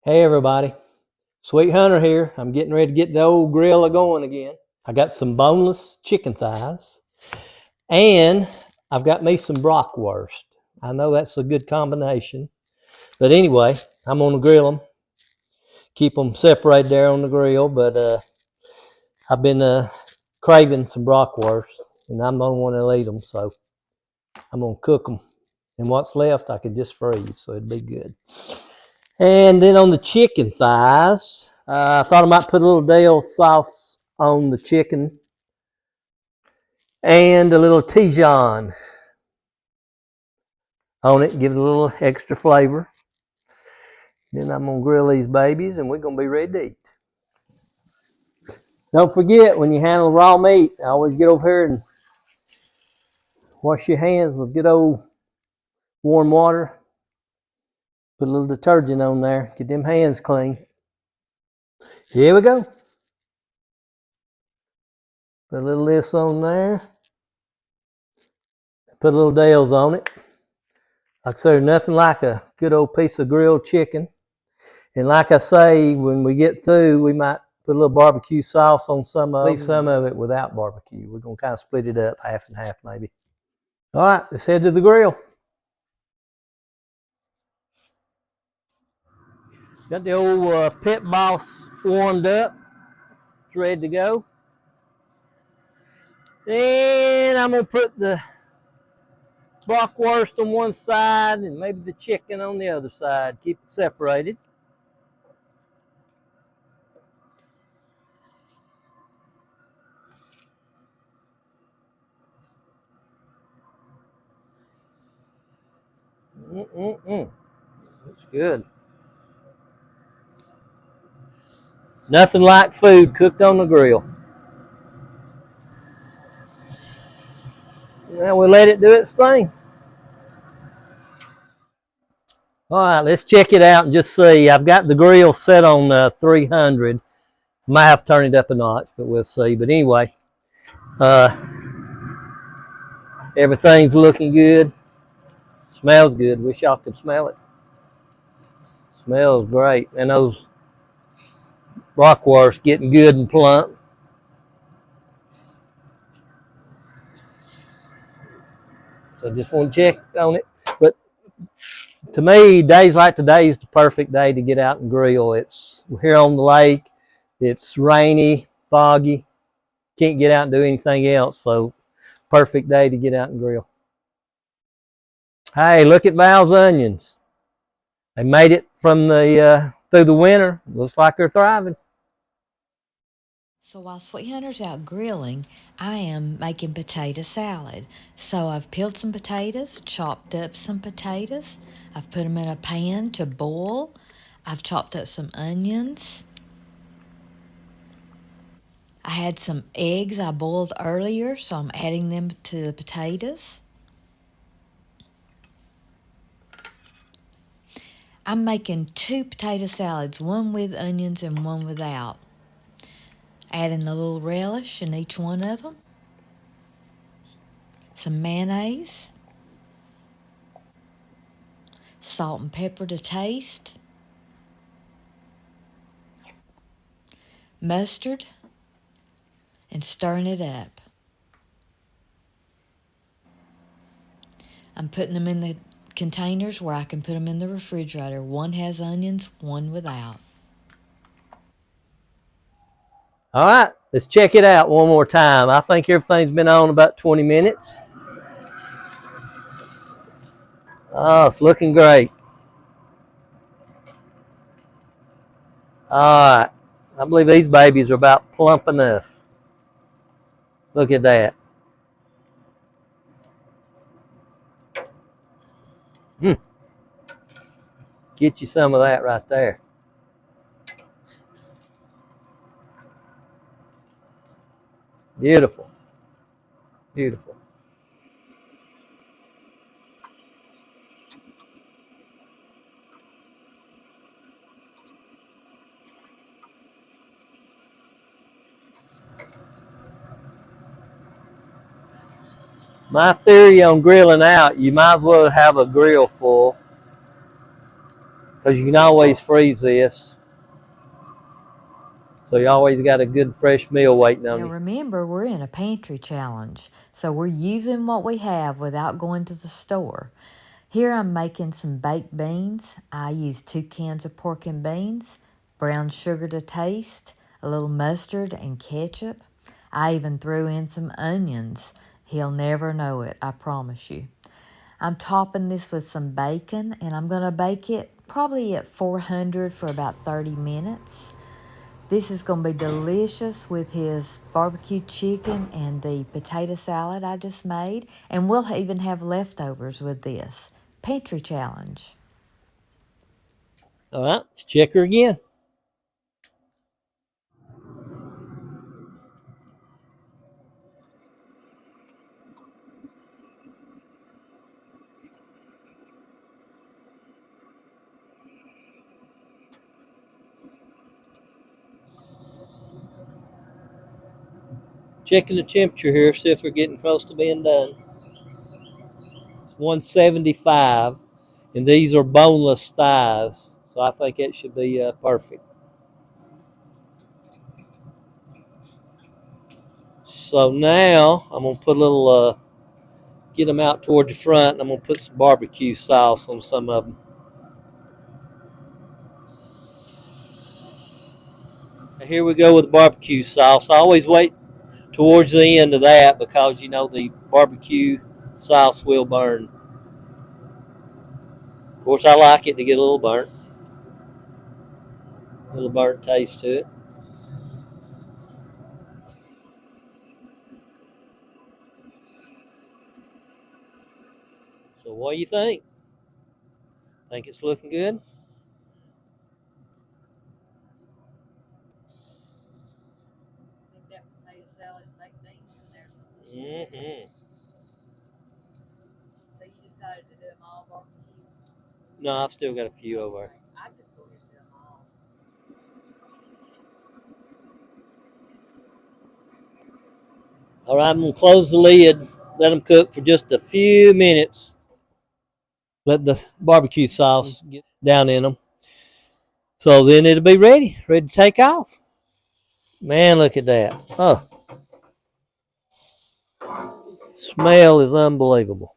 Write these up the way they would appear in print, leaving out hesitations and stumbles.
Hey everybody, Sweet Hunter here. I'm getting ready to get the old grill going again. I got some boneless chicken thighs and I've got me some Bratwurst. I know that's a good combination, but anyway, I'm gonna grill them. Keep them separated there on the grill, but I've been craving some Bratwurst and I'm the only one that'll eat them, so I'm gonna cook them. And what's left I could just freeze, so it'd be good. And then on the chicken thighs, I thought I might put a little Dale sauce on the chicken and a little Dijon on it, give it a little extra flavor. Then I'm going to grill these babies and we're going to be ready to eat. Don't forget, when you handle raw meat, always get over here and wash your hands with good old warm water. Put a little detergent on there, get them hands clean. Here we go. Put a little of this on there. Put a little Dale's on it. Like I say, nothing like a good old piece of grilled chicken. And like I say, when we get through, we might put a little barbecue sauce on some of it. Leave some of it without barbecue. We're going to kind of split it up, half and half maybe. All right, let's head to the grill. Got the old Pit Boss warmed up. It's ready to go. And I'm going to put the Bratwurst on one side and maybe the chicken on the other side. Keep it separated. That's good. Nothing like food cooked on the grill. Now we'll let it do its thing. All right, let's check it out and just see. I've got the grill set on 300. Might have to turn it up a notch, but we'll see. But anyway, everything's looking good. Smells good. Wish y'all could smell it. Smells great. And those Bratwurst getting good and plump. So just want to check on it. But to me, days like today is the perfect day to get out and grill. We're here on the lake. It's rainy, foggy. Can't get out and do anything else. So perfect day to get out and grill. Hey, look at Val's onions. They made it from through the winter. Looks like they're thriving. So while Sweet Hunter's out grilling, I am making potato salad. So I've peeled some potatoes, chopped up some potatoes. I've put them in a pan to boil. I've chopped up some onions. I had some eggs I boiled earlier, so I'm adding them to the potatoes. I'm making 2 potato salads, one with onions and one without. Adding a little relish in each one of them. Some mayonnaise. Salt and pepper to taste. Mustard. And stirring it up. I'm putting them in the containers where I can put them in the refrigerator. One has onions, one without. All right, let's check it out one more time. I think everything's been on about 20 minutes. Oh, it's looking great. All right, I believe these babies are about plump enough. Look at that. Get you some of that right there. Beautiful. Beautiful. My theory on grilling out, you might as well have a grill full. because you can always freeze this. So you always got a good fresh meal waiting on Now you. remember, we're in a pantry challenge, so we're using what we have without going to the store. Here I'm making some baked beans. I use 2 cans of pork and beans, brown sugar to taste, a little mustard and ketchup. I even threw in some onions. He'll never know it, I promise you. I'm topping this with some bacon, and I'm going to bake it probably at 400 for about 30 minutes. This is going to be delicious with his barbecue chicken and the potato salad I just made. And we'll even have leftovers with this. Pantry challenge. All right, let's check her again. Checking the temperature here, see if we're getting close to being done. It's 175, and these are boneless thighs, so I think it should be perfect. So now I'm gonna put a little, get them out toward the front, and I'm gonna put some barbecue sauce on some of them. Now here we go with the barbecue sauce. I always wait towards the end of that because you know the barbecue sauce will burn. Of course, I like it to get a little burnt taste to it. So what do you think? Think it's looking good? That potato salad and baked beans in there. Mm-hmm. So you decided to do them all barbecue? No, I've still got a few over. I just go ahead and do them all. All right, I'm gonna close the lid, let them cook for just a few minutes. Let the barbecue sauce get down in them. So then it'll be ready to take off. Man, look at that. Oh, smell is unbelievable.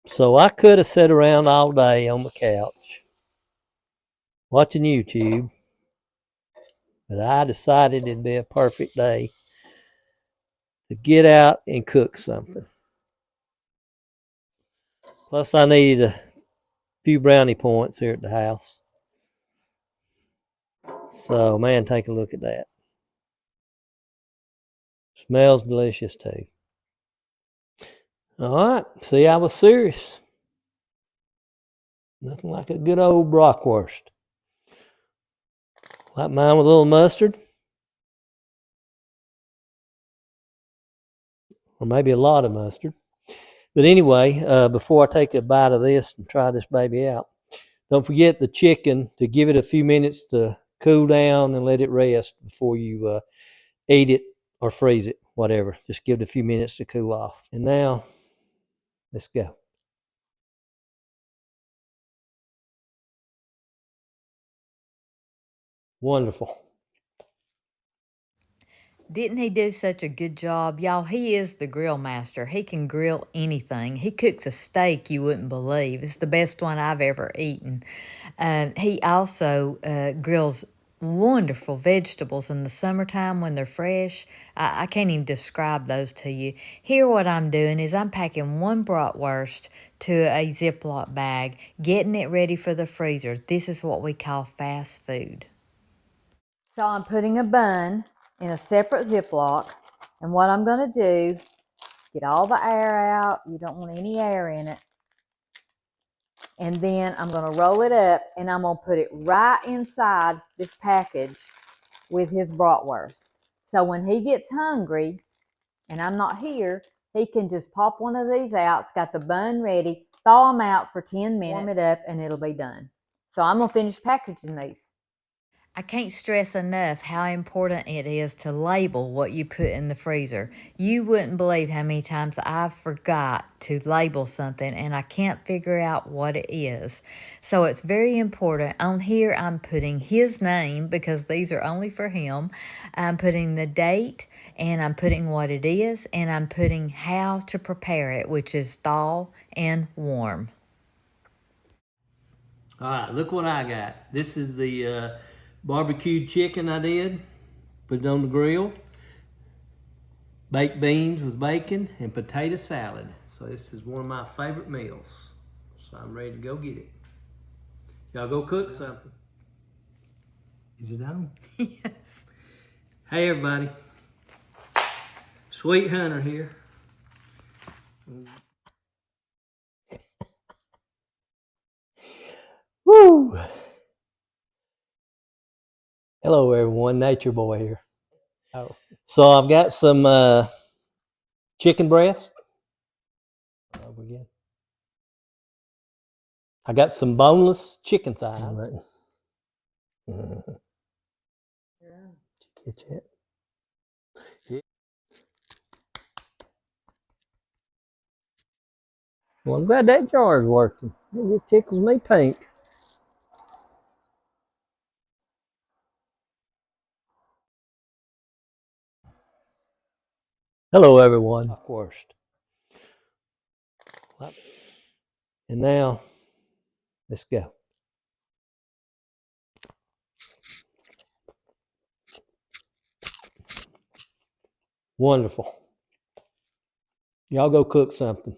So I could have sat around all day on the couch watching YouTube, but I decided it'd be a perfect day to get out and cook something. Plus, I needed a few brownie points here at the house. So, man, take a look at that. Smells delicious too. All right, see, I was serious. Nothing like a good old Bratwurst. Like mine with a little mustard. Or maybe a lot of mustard. But anyway, before I take a bite of this and try this baby out, don't forget the chicken to give it a few minutes to cool down and let it rest before you eat it or freeze it, whatever. Just give it a few minutes to cool off. And now, let's go. Wonderful. Didn't he do such a good job? Y'all, he is the grill master. He can grill anything. He cooks a steak you wouldn't believe. It's the best one I've ever eaten. He also grills wonderful vegetables in the summertime when they're fresh. I can't even describe those to you. Here what I'm doing is I'm packing one bratwurst to a Ziploc bag, getting it ready for the freezer. This is what we call fast food. So I'm putting a bun in a separate Ziploc, and what I'm going to do, get all the air out. You don't want any air in it. And then I'm going to roll it up, and I'm going to put it right inside this package with his bratwurst. So when he gets hungry, and I'm not here, he can just pop one of these out. It's got the bun ready, thaw them out for 10 minutes, warm it up, and it'll be done. So I'm going to finish packaging these. I can't stress enough how important it is to label what you put in the freezer. You wouldn't believe how many times I forgot to label something and I can't figure out what it is. So it's very important. On here, I'm putting his name because these are only for him. I'm putting the date and I'm putting what it is and I'm putting how to prepare it, which is thaw and warm. All right, look what I got. This is the barbecued chicken I did. Put it on the grill. Baked beans with bacon and potato salad. So this is one of my favorite meals. So I'm ready to go get it. Y'all go cook something. Is it on? Yes. Hey everybody. Sweet Hunter here. Woo! Hello everyone, Nature Boy here. Oh. So I've got some chicken breast. Over again. I got some boneless chicken thighs. Right. Did you catch it? Yeah. Well, I'm glad that jar is working. It just tickles me pink. Hello everyone. Bratwurst. And now, let's go. Wonderful. Y'all go cook something.